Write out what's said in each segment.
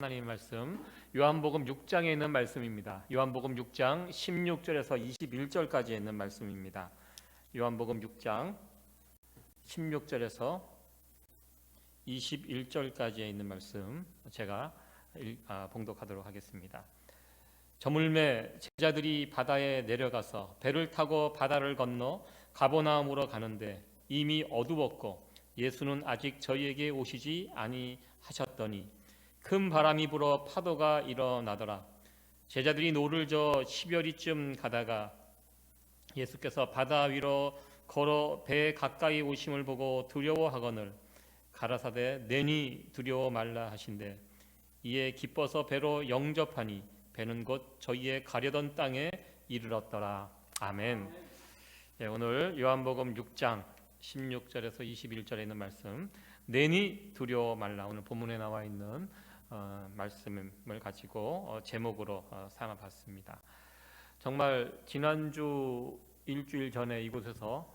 하나님의 말씀 요한복음 6장에 있는 말씀입니다. 요한복음 6장 16절에서 21절까지 있는 말씀입니다. 요한복음 6장 16절에서 21절까지에 있는 말씀 제가 봉독하도록 하겠습니다. 저물매 제자들이 바다에 내려가서 배를 타고 바다를 건너 가버나움으로 가는데 이미 어두웠고 예수는 아직 저희에게 오시지 아니하셨더니 큰 바람이 불어 파도가 일어나더라. 제자들이 노를 저 십여리쯤 가다가 예수께서 바다 위로 걸어 배 가까이 오심을 보고 두려워하거늘 가라사대 내니 두려워 말라 하신대 이에 기뻐서 배로 영접하니 배는 곧 저희의 가려던 땅에 이르렀더라. 아멘. 네, 오늘 요한복음 6장 16절에서 21절에 있는 말씀 내니 두려워 말라, 오늘 본문에 나와 있는 말씀을 가지고 제목으로 삼아봤습니다. 정말 지난주 일주일 전에 이곳에서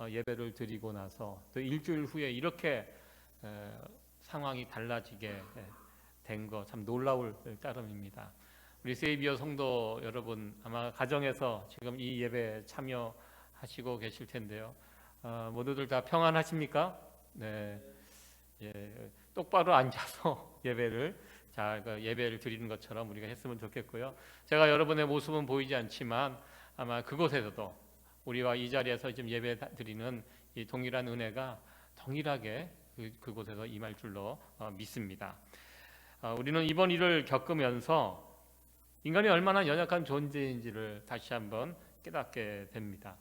예배를 드리고 나서 또 일주일 후에 이렇게 상황이 달라지게 된 거 참 놀라울 따름입니다. 우리 세이비어 성도 여러분 아마 가정에서 지금 이 예배에 참여하시고 계실 텐데요. 모두들 다 평안하십니까? 네. 예, 똑바로 앉아서 예배를 예배를 드리는 것처럼 우리가 했으면 좋겠고요. 제가 여러분의 모습은 보이지 않지만 아마 그곳에서도 우리와 이 자리에서 지금 예배 드리는 이 동일한 은혜가 동일하게 그곳에서 임할 줄로 믿습니다. 우리는 이번 일을 겪으면서 인간이 얼마나 연약한 존재인지를 다시 한번 깨닫게 됩니다.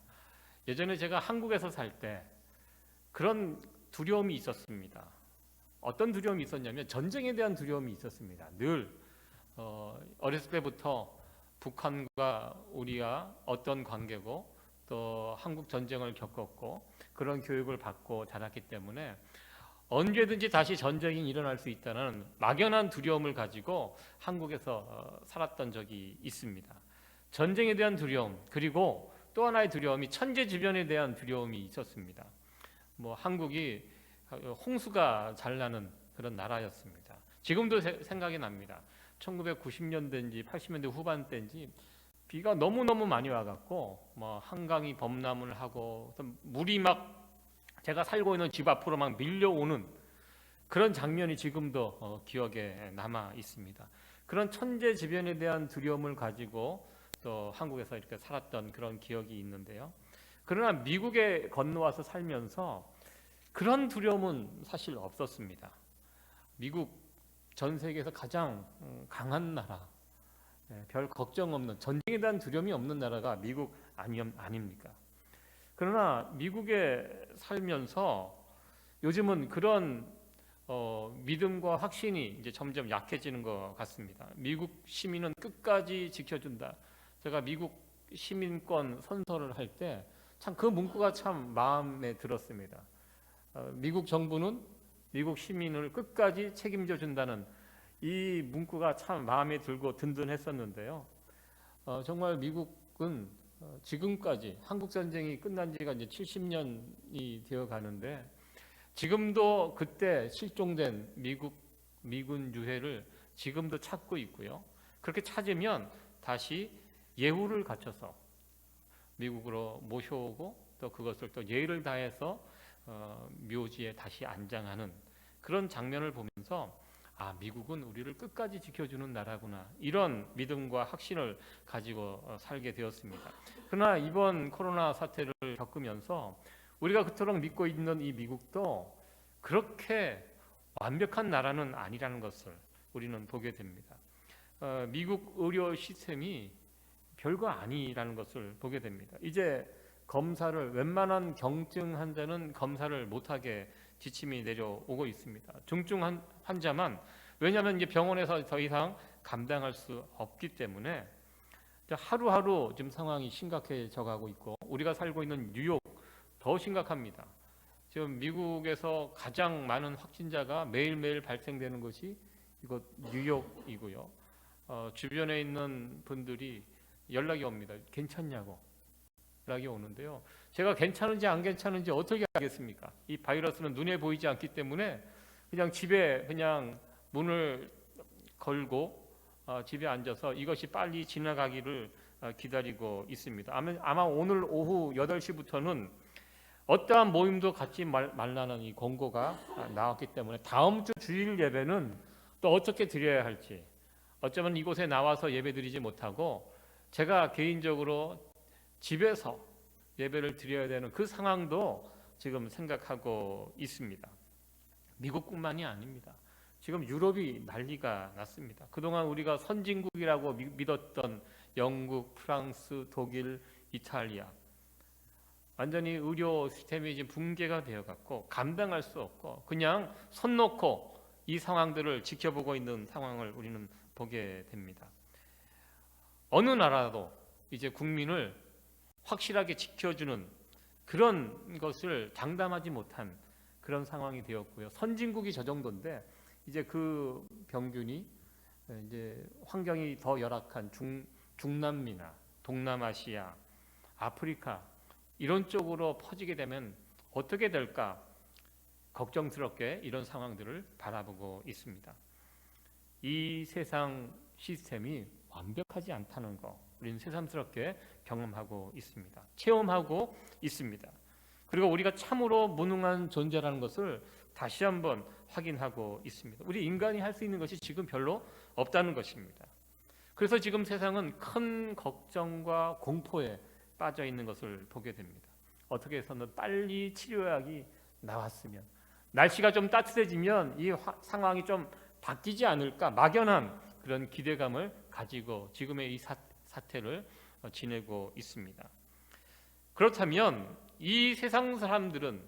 예전에 제가 한국에서 살 때 그런 두려움이 있었습니다. 어떤 두려움이 있었냐면 전쟁에 대한 두려움이 있었습니다. 늘 어렸을 때부터 북한과 우리가 어떤 관계고 또 한국 전쟁을 겪었고 그런 교육을 받고 자랐기 때문에 언제든지 다시 전쟁이 일어날 수 있다는 막연한 두려움을 가지고 한국에서 살았던 적이 있습니다. 전쟁에 대한 두려움, 그리고 또 하나의 두려움이 천재지변에 대한 두려움이 있었습니다. 한국이 홍수가 잘 나는 그런 나라였습니다. 지금도 생각이 납니다. 1990년대인지 80년대 후반대인지 비가 너무너무 많이 와갖고 한강이 범람을 하고 물이 막 제가 살고 있는 집 앞으로 막 밀려오는 그런 장면이 지금도 기억에 남아 있습니다. 그런 천재지변에 대한 두려움을 가지고 또 한국에서 이렇게 살았던 그런 기억이 있는데요. 그러나 미국에 건너와서 살면서 그런 두려움은 사실 없었습니다. 미국 전 세계에서 가장 강한 나라, 별 걱정 없는, 전쟁에 대한 두려움이 없는 나라가 미국 아닙니까? 그러나 미국에 살면서 요즘은 그런 믿음과 확신이 이제 점점 약해지는 것 같습니다. 미국 시민은 끝까지 지켜준다. 제가 미국 시민권 선서를 할 때 참 그 문구가 참 마음에 들었습니다. 미국 정부는 미국 시민을 끝까지 책임져 준다는 이 문구가 참 마음에 들고 든든했었는데요. 정말 미국은 지금까지 한국 전쟁이 끝난 지가 이제 70년이 되어 가는데 지금도 그때 실종된 미군 유해를 지금도 찾고 있고요. 그렇게 찾으면 다시 예우를 갖춰서 미국으로 모셔오고 또 그것을 또 예의를 다해서 묘지에 다시 안장하는 그런 장면을 보면서 미국은 우리를 끝까지 지켜주는 나라구나, 이런 믿음과 확신을 가지고 살게 되었습니다. 그러나 이번 코로나 사태를 겪으면서 우리가 그토록 믿고 있는 이 미국도 그렇게 완벽한 나라는 아니라는 것을 우리는 보게 됩니다. 미국 의료 시스템이 별거 아니라는 것을 보게 됩니다. 이제 검사를, 웬만한 경증 환자는 검사를 못하게 지침이 내려오고 있습니다. 중증 환자만, 왜냐하면 이제 병원에서 더 이상 감당할 수 없기 때문에 하루하루 지금 상황이 심각해져 가고 있고, 우리가 살고 있는 뉴욕 더 심각합니다. 지금 미국에서 가장 많은 확진자가 매일매일 발생되는 것이 이곳 뉴욕이고요. 주변에 있는 분들이 연락이 옵니다. 괜찮냐고 연락이 오는데요. 제가 괜찮은지 안 괜찮은지 어떻게 알겠습니까? 이 바이러스는 눈에 보이지 않기 때문에 그냥 집에 그냥 문을 걸고 집에 앉아서 이것이 빨리 지나가기를 기다리고 있습니다. 아마 오늘 오후 8시부터는 어떠한 모임도 갖지 말라는 이 권고가 나왔기 때문에 다음 주 주일 예배는 또 어떻게 드려야 할지, 어쩌면 이곳에 나와서 예배 드리지 못하고 제가 개인적으로 집에서 예배를 드려야 되는 그 상황도 지금 생각하고 있습니다. 미국뿐만이 아닙니다. 지금 유럽이 난리가 났습니다. 그동안 우리가 선진국이라고 믿었던 영국, 프랑스, 독일, 이탈리아, 완전히 의료 시스템이 지금 붕괴가 되어갖고 감당할 수 없고 그냥 손 놓고 이 상황들을 지켜보고 있는 상황을 우리는 보게 됩니다. 어느 나라도 이제 국민을 확실하게 지켜주는 그런 것을 장담하지 못한 그런 상황이 되었고요. 선진국이 저 정도인데 이제 그 병균이 이제 환경이 더 열악한 중남미나 동남아시아, 아프리카 이런 쪽으로 퍼지게 되면 어떻게 될까 걱정스럽게 이런 상황들을 바라보고 있습니다. 이 세상 시스템이 완벽하지 않다는 거 우리는 새삼스럽게 경험하고 있습니다. 체험하고 있습니다. 그리고 우리가 참으로 무능한 존재라는 것을 다시 한번 확인하고 있습니다. 우리 인간이 할 수 있는 것이 지금 별로 없다는 것입니다. 그래서 지금 세상은 큰 걱정과 공포에 빠져 있는 것을 보게 됩니다. 어떻게 해서는 빨리 치료약이 나왔으면, 날씨가 좀 따뜻해지면 이 상황이 좀 바뀌지 않을까 막연한 그런 기대감을 가지고 지금의 이 사태를 지내고 있습니다. 그렇다면 이 세상 사람들은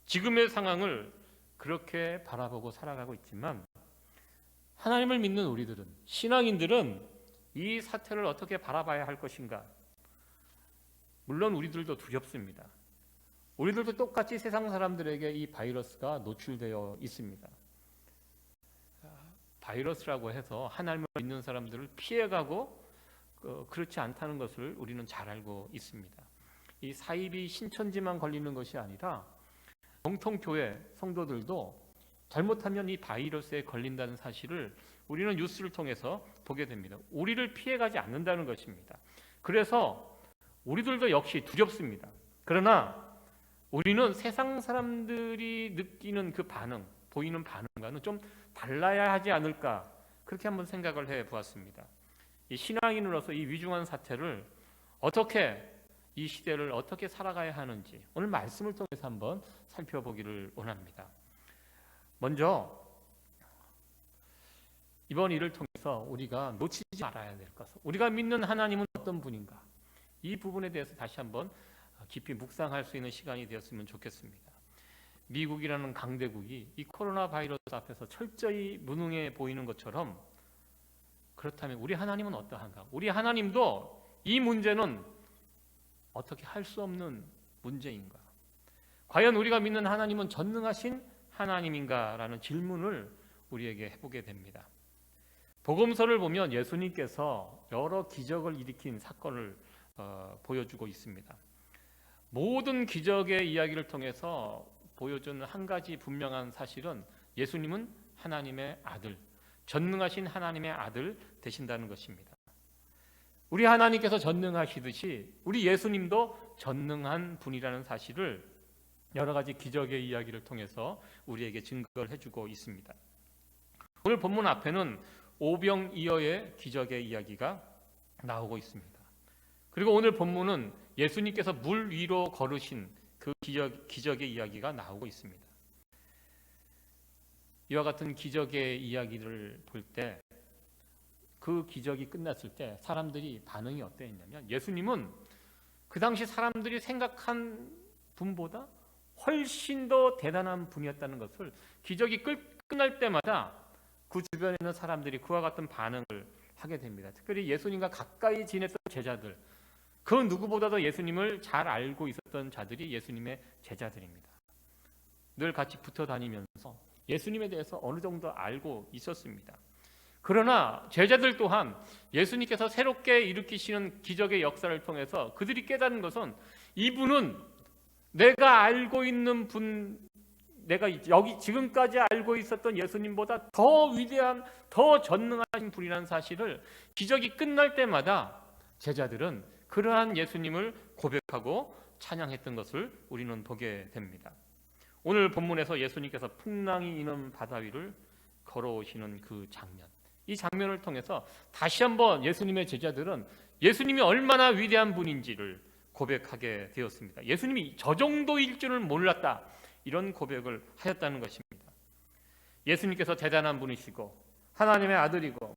지금의 상황을 그렇게 바라보고 살아가고 있지만 하나님을 믿는 우리들은, 신앙인들은 이 사태를 어떻게 바라봐야 할 것인가? 물론 우리들도 두렵습니다. 우리들도 똑같이 세상 사람들에게 이 바이러스가 노출되어 있습니다. 바이러스라고 해서 하나님을 믿는 사람들을 피해가고 그렇지 않다는 것을 우리는 잘 알고 있습니다. 이 사이비 신천지만 걸리는 것이 아니라 정통교회 성도들도 잘못하면 이 바이러스에 걸린다는 사실을 우리는 뉴스를 통해서 보게 됩니다. 우리를 피해가지 않는다는 것입니다. 그래서 우리들도 역시 두렵습니다. 그러나 우리는 세상 사람들이 느끼는 그 반응, 보이는 반응과는 좀 달라야 하지 않을까, 그렇게 한번 생각을 해보았습니다. 이 신앙인으로서 이 위중한 사태를 어떻게, 이 시대를 어떻게 살아가야 하는지 오늘 말씀을 통해서 한번 살펴보기를 원합니다. 먼저 이번 일을 통해서 우리가 놓치지 말아야 될 것은, 우리가 믿는 하나님은 어떤 분인가, 이 부분에 대해서 다시 한번 깊이 묵상할 수 있는 시간이 되었으면 좋겠습니다. 미국이라는 강대국이 이 코로나 바이러스 앞에서 철저히 무능해 보이는 것처럼, 그렇다면 우리 하나님은 어떠한가? 우리 하나님도 이 문제는 어떻게 할 수 없는 문제인가? 과연 우리가 믿는 하나님은 전능하신 하나님인가라는 질문을 우리에게 해보게 됩니다. 복음서를 보면 예수님께서 여러 기적을 일으킨 사건을 보여주고 있습니다. 모든 기적의 이야기를 통해서 보여준 한 가지 분명한 사실은 예수님은 하나님의 아들, 전능하신 하나님의 아들 되신다는 것입니다. 우리 하나님께서 전능하시듯이 우리 예수님도 전능한 분이라는 사실을 여러 가지 기적의 이야기를 통해서 우리에게 증거를 해주고 있습니다. 오늘 본문 앞에는 오병이어의 기적의 이야기가 나오고 있습니다. 그리고 오늘 본문은 예수님께서 물 위로 걸으신 그 기적의 이야기가 나오고 있습니다. 이와 같은 기적의 이야기를 볼 때, 그 기적이 끝났을 때 사람들이 반응이 어땠냐면, 예수님은 그 당시 사람들이 생각한 분보다 훨씬 더 대단한 분이었다는 것을, 기적이 끝날 때마다 그 주변에 있는 사람들이 그와 같은 반응을 하게 됩니다. 특별히 예수님과 가까이 지냈던 제자들, 그 누구보다도 예수님을 잘 알고 있었던 자들이 예수님의 제자들입니다. 늘 같이 붙어 다니면서 예수님에 대해서 어느 정도 알고 있었습니다. 그러나 제자들 또한 예수님께서 새롭게 일으키시는 기적의 역사를 통해서 그들이 깨닫는 것은, 이분은 내가 알고 있는 분, 내가 여기 지금까지 알고 있었던 예수님보다 더 위대한, 더 전능하신 분이라는 사실을 기적이 끝날 때마다 제자들은 그러한 예수님을 고백하고 찬양했던 것을 우리는 보게 됩니다. 오늘 본문에서 예수님께서 풍랑이 있는 바다 위를 걸어오시는 그 장면, 이 장면을 통해서 다시 한번 예수님의 제자들은 예수님이 얼마나 위대한 분인지를 고백하게 되었습니다. 예수님이 저 정도일 줄을 몰랐다, 이런 고백을 하였다는 것입니다. 예수님께서 대단한 분이시고 하나님의 아들이고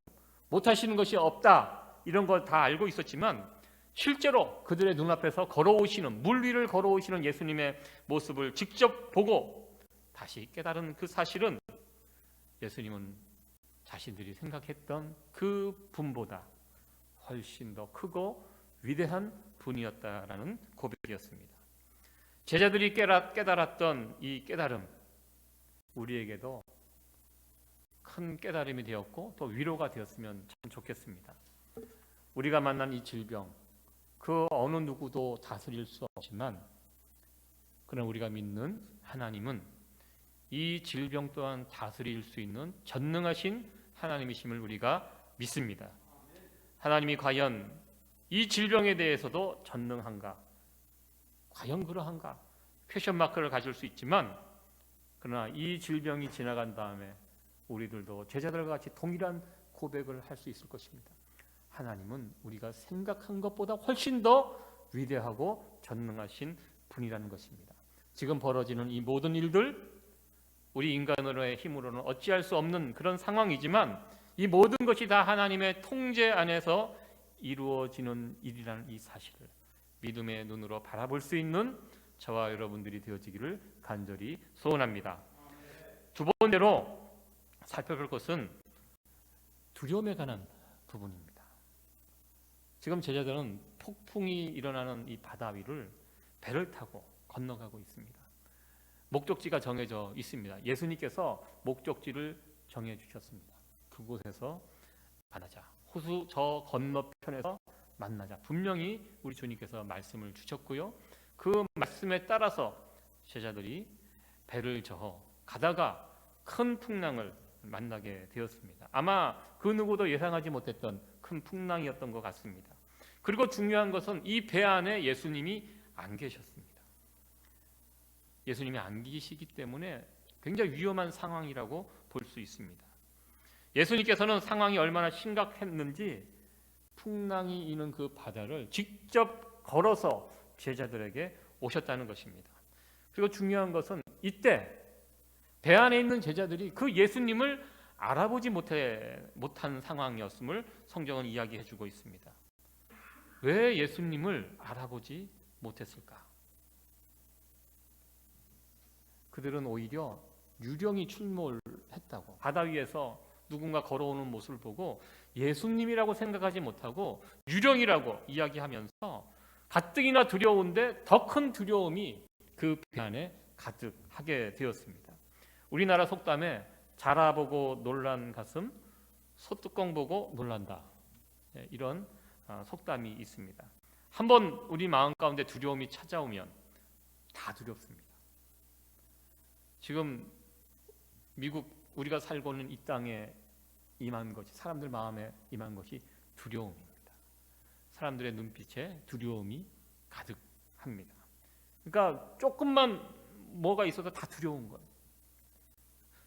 못하시는 것이 없다, 이런 걸 다 알고 있었지만 실제로 그들의 눈앞에서 걸어오시는, 물 위를 걸어오시는 예수님의 모습을 직접 보고 다시 깨달은 그 사실은 예수님은 자신들이 생각했던 그 분보다 훨씬 더 크고 위대한 분이었다라는 고백이었습니다. 제자들이 깨달았던 이 깨달음, 우리에게도 큰 깨달음이 되었고 또 위로가 되었으면 참 좋겠습니다. 우리가 만난 이 질병, 그 어느 누구도 다스릴 수 없지만 그러나 우리가 믿는 하나님은 이 질병 또한 다스릴 수 있는 전능하신 하나님이심을 우리가 믿습니다. 하나님이 과연 이 질병에 대해서도 전능한가? 과연 그러한가? 퀘션 마크를 가질 수 있지만 그러나 이 질병이 지나간 다음에 우리들도 제자들과 같이 동일한 고백을 할 수 있을 것입니다. 하나님은 우리가 생각한 것보다 훨씬 더 위대하고 전능하신 분이라는 것입니다. 지금 벌어지는 이 모든 일들, 우리 인간으로의 힘으로는 어찌할 수 없는 그런 상황이지만 이 모든 것이 다 하나님의 통제 안에서 이루어지는 일이라는 이 사실을 믿음의 눈으로 바라볼 수 있는 저와 여러분들이 되어지기를 간절히 소원합니다. 두 번째로 살펴볼 것은 두려움에 관한 부분입니다. 지금 제자들은 폭풍이 일어나는 이 바다 위를 배를 타고 건너가고 있습니다. 목적지가 정해져 있습니다. 예수님께서 목적지를 정해주셨습니다. 그곳에서 만나자, 호수 저 건너편에서 만나자, 분명히 우리 주님께서 말씀을 주셨고요. 그 말씀에 따라서 제자들이 배를 저어 가다가 큰 풍랑을 만나게 되었습니다. 아마 그 누구도 예상하지 못했던 큰 풍랑이었던 것 같습니다. 그리고 중요한 것은 이 배 안에 예수님이 안 계셨습니다. 예수님이 안 계시기 때문에 굉장히 위험한 상황이라고 볼 수 있습니다. 예수님께서는 상황이 얼마나 심각했는지 풍랑이 있는 그 바다를 직접 걸어서 제자들에게 오셨다는 것입니다. 그리고 중요한 것은 이때 배 안에 있는 제자들이 그 예수님을 알아보지 못한 상황이었음을 성경은 이야기해주고 있습니다. 왜 예수님을 알아보지 못했을까? 그들은 오히려 유령이 출몰했다고, 바다 위에서 누군가 걸어오는 모습을 보고 예수님이라고 생각하지 못하고 유령이라고 이야기하면서 가뜩이나 두려운데 더 큰 두려움이 그 배 안에 가득하게 되었습니다. 우리나라 속담에 자라보고 놀란 가슴, 소뚜껑 보고 놀란다, 이런 속담이 있습니다. 한번 우리 마음 가운데 두려움이 찾아오면 다 두렵습니다. 지금 미국 우리가 살고 있는 이 땅에 임한 것이, 사람들 마음에 임한 것이 두려움입니다. 사람들의 눈빛에 두려움이 가득합니다. 그러니까 조금만 뭐가 있어도 다 두려운 거예요.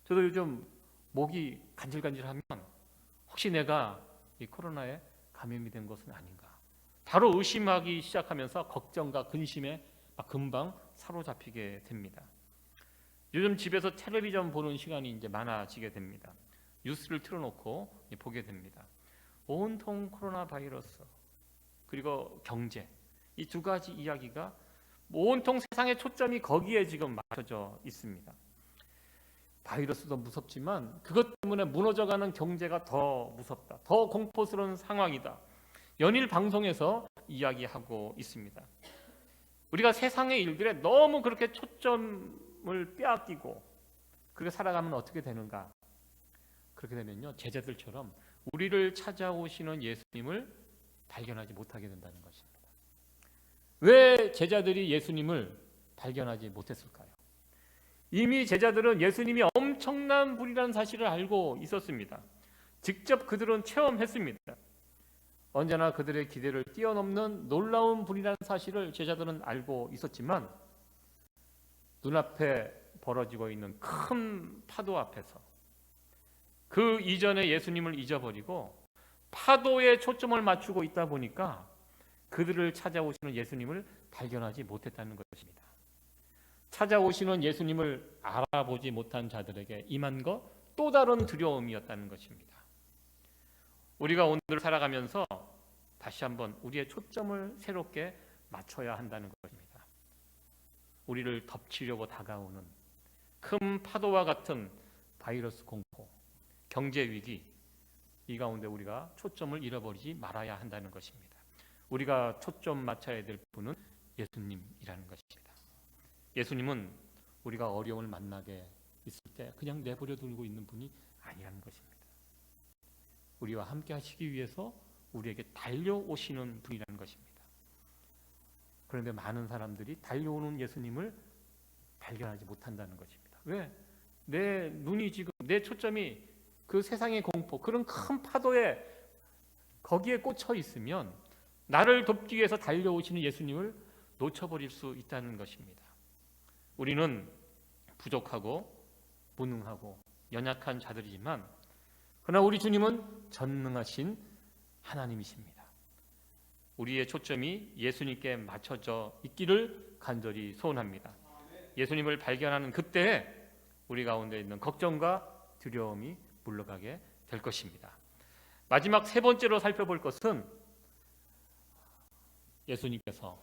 저도 요즘 목이 간질간질하면 혹시 내가 이 코로나에 감염이 된 것은 아닌가, 바로 의심하기 시작하면서 걱정과 근심에 금방 사로잡히게 됩니다. 요즘 집에서 텔레비전 보는 시간이 이제 많아지게 됩니다. 뉴스를 틀어놓고 보게 됩니다. 온통 코로나 바이러스 그리고 경제, 이 두 가지 이야기가 온통 세상의 초점이 거기에 지금 맞춰져 있습니다. 바이러스도 무섭지만 그것 때문에 무너져가는 경제가 더 무섭다, 더 공포스러운 상황이다, 연일 방송에서 이야기하고 있습니다. 우리가 세상의 일들에 너무 그렇게 초점을 빼앗기고 그렇게 살아가면 어떻게 되는가? 그렇게 되면요, 제자들처럼 우리를 찾아오시는 예수님을 발견하지 못하게 된다는 것입니다. 왜 제자들이 예수님을 발견하지 못했을까요? 이미 제자들은 예수님이 엄청난 분이라는 사실을 알고 있었습니다. 직접 그들은 체험했습니다. 언제나 그들의 기대를 뛰어넘는 놀라운 분이라는 사실을 제자들은 알고 있었지만 눈앞에 벌어지고 있는 큰 파도 앞에서 그 이전에 예수님을 잊어버리고 파도에 초점을 맞추고 있다 보니까 그들을 찾아오시는 예수님을 발견하지 못했다는 것입니다. 찾아오시는 예수님을 알아보지 못한 자들에게 임한 것 또 다른 두려움이었다는 것입니다. 우리가 오늘 살아가면서 다시 한번 우리의 초점을 새롭게 맞춰야 한다는 것입니다. 우리를 덮치려고 다가오는 큰 파도와 같은 바이러스 공포, 경제 위기, 이 가운데 우리가 초점을 잃어버리지 말아야 한다는 것입니다. 우리가 초점 맞춰야 될 분은 예수님이라는 것입니다. 예수님은 우리가 어려움을 만나게 있을 때 그냥 내버려 두고 있는 분이 아니라는 것입니다. 우리와 함께 하시기 위해서 우리에게 달려오시는 분이라는 것입니다. 그런데 많은 사람들이 달려오는 예수님을 발견하지 못한다는 것입니다. 왜? 내 눈이 지금, 내 초점이 그 세상의 공포, 그런 큰 파도에 거기에 꽂혀 있으면 나를 돕기 위해서 달려오시는 예수님을 놓쳐버릴 수 있다는 것입니다. 우리는 부족하고 무능하고 연약한 자들이지만 그러나 우리 주님은 전능하신 하나님이십니다. 우리의 초점이 예수님께 맞춰져 있기를 간절히 소원합니다. 예수님을 발견하는 그때에 우리 가운데 있는 걱정과 두려움이 물러가게 될 것입니다. 마지막 세 번째로 살펴볼 것은 예수님께서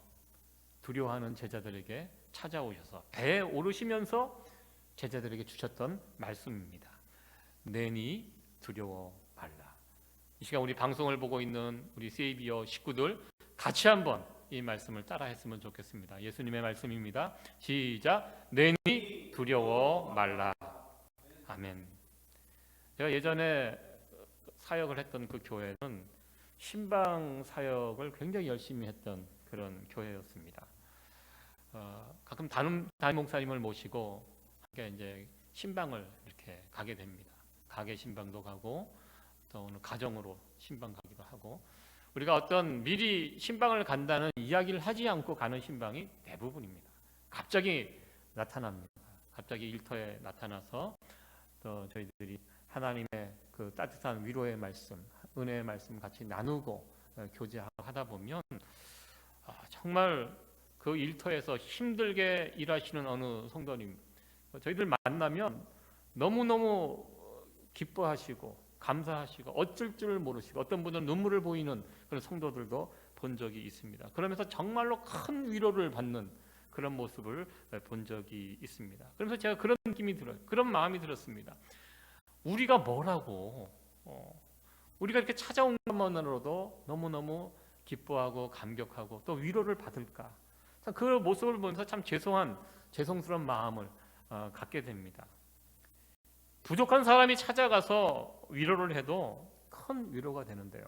두려워하는 제자들에게 찾아오셔서 배에 오르시면서 제자들에게 주셨던 말씀입니다. 내니 두려워 말라. 이 시간 우리 방송을 보고 있는 우리 세이비어 식구들 같이 한번 이 말씀을 따라 했으면 좋겠습니다. 예수님의 말씀입니다. 시작. 내니 두려워 말라. 아멘. 제가 예전에 사역을 했던 그 교회는 신방 사역을 굉장히 열심히 했던 그런 교회였습니다. 가끔 담임 목사님을 모시고 함께 이제 신방을 이렇게 가게 됩니다. 가게 신방도 가고 또 오늘 가정으로 신방 가기도 하고 우리가 어떤 미리 신방을 간다는 이야기를 하지 않고 가는 신방이 대부분입니다. 갑자기 나타납니다. 갑자기 일터에 나타나서 또 저희들이 하나님의 그 따뜻한 위로의 말씀, 은혜의 말씀 같이 나누고 교제하다 보면 정말 그 일터에서 힘들게 일하시는 어느 성도님 저희들 만나면 너무너무 기뻐하시고 감사하시고 어쩔 줄 모르시고 어떤 분은 눈물을 보이는 그런 성도들도 본 적이 있습니다. 그러면서 정말로 큰 위로를 받는 그런 모습을 본 적이 있습니다. 그러면서 제가 그런 느낌이 들어요. 그런 마음이 들었습니다. 우리가 뭐라고 우리가 이렇게 찾아온 것만으로도 너무너무 기뻐하고 감격하고 또 위로를 받을까. 그 모습을 보면서 참 죄송스러운 마음을 갖게 됩니다. 부족한 사람이 찾아가서 위로를 해도 큰 위로가 되는데요.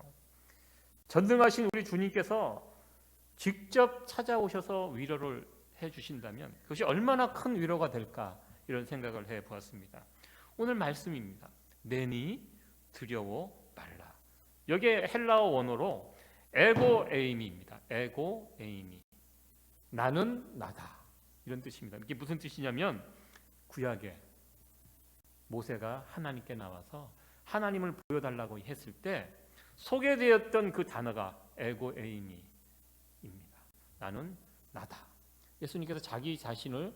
전능하신 우리 주님께서 직접 찾아오셔서 위로를 해주신다면 그것이 얼마나 큰 위로가 될까 이런 생각을 해보았습니다. 오늘 말씀입니다. 내니 두려워 말라. 여기에 헬라어 원어로 에고 에이미입니다. 에고 에이미. 나는 나다. 이런 뜻입니다. 이게 무슨 뜻이냐면 구약에 모세가 하나님께 나와서 하나님을 보여달라고 했을 때 소개되었던 그 단어가 에고 에이미입니다. 나는 나다. 예수님께서 자기 자신을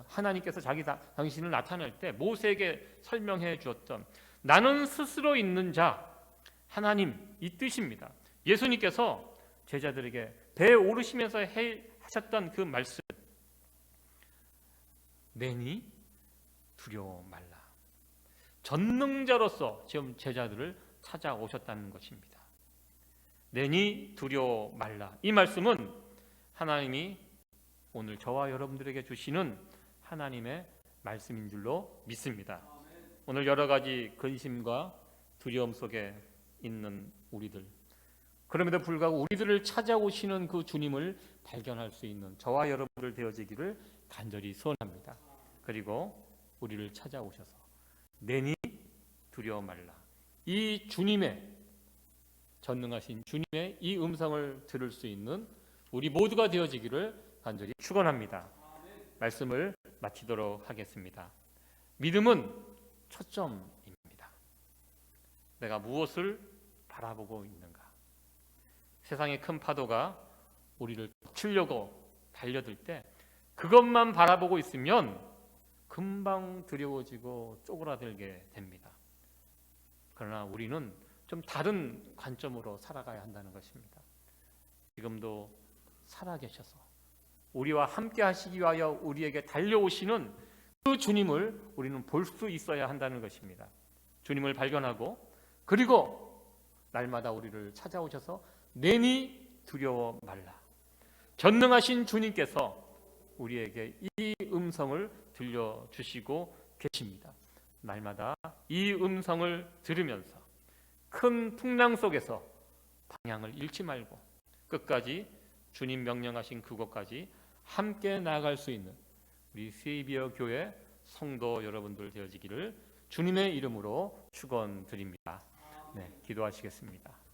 하나님께서 당신을 나타낼 때 모세에게 설명해 주었던 나는 스스로 있는 자 하나님 이 뜻입니다. 예수님께서 제자들에게 배에 오르시면서 하셨던 그 말씀 내니 두려워 말라. 전능자로서 지금 제자들을 찾아오셨다는 것입니다. 내니 두려워 말라. 이 말씀은 하나님이 오늘 저와 여러분들에게 주시는 하나님의 말씀인 줄로 믿습니다. 오늘 여러 가지 근심과 두려움 속에 있는 우리들, 그럼에도 불구하고 우리들을 찾아오시는 그 주님을 발견할 수 있는 저와 여러분들 되어지기를 간절히 소원합니다. 그리고 우리를 찾아오셔서 내니 두려워 말라. 이 주님의 전능하신 주님의 이 음성을 들을 수 있는 우리 모두가 되어지기를 간절히 축원합니다. 말씀을 마치도록 하겠습니다. 믿음은 초점입니다. 내가 무엇을 바라보고 있는가? 세상의 큰 파도가 우리를 치려고 달려들 때 그것만 바라보고 있으면 금방 두려워지고 쪼그라들게 됩니다. 그러나 우리는 좀 다른 관점으로 살아가야 한다는 것입니다. 지금도 살아계셔서 우리와 함께 하시기 위하여 우리에게 달려오시는 그 주님을 우리는 볼 수 있어야 한다는 것입니다. 주님을 발견하고 그리고 날마다 우리를 찾아오셔서 내니 두려워 말라. 전능하신 주님께서 우리에게 이 음성을 들려주시고 계십니다. 날마다 이 음성을 들으면서 큰 풍랑 속에서 방향을 잃지 말고 끝까지 주님 명령하신 그곳까지 함께 나아갈 수 있는 우리 세이비어 교회 성도 여러분들 되어지기를 주님의 이름으로 축원드립니다. 네, 기도하시겠습니다.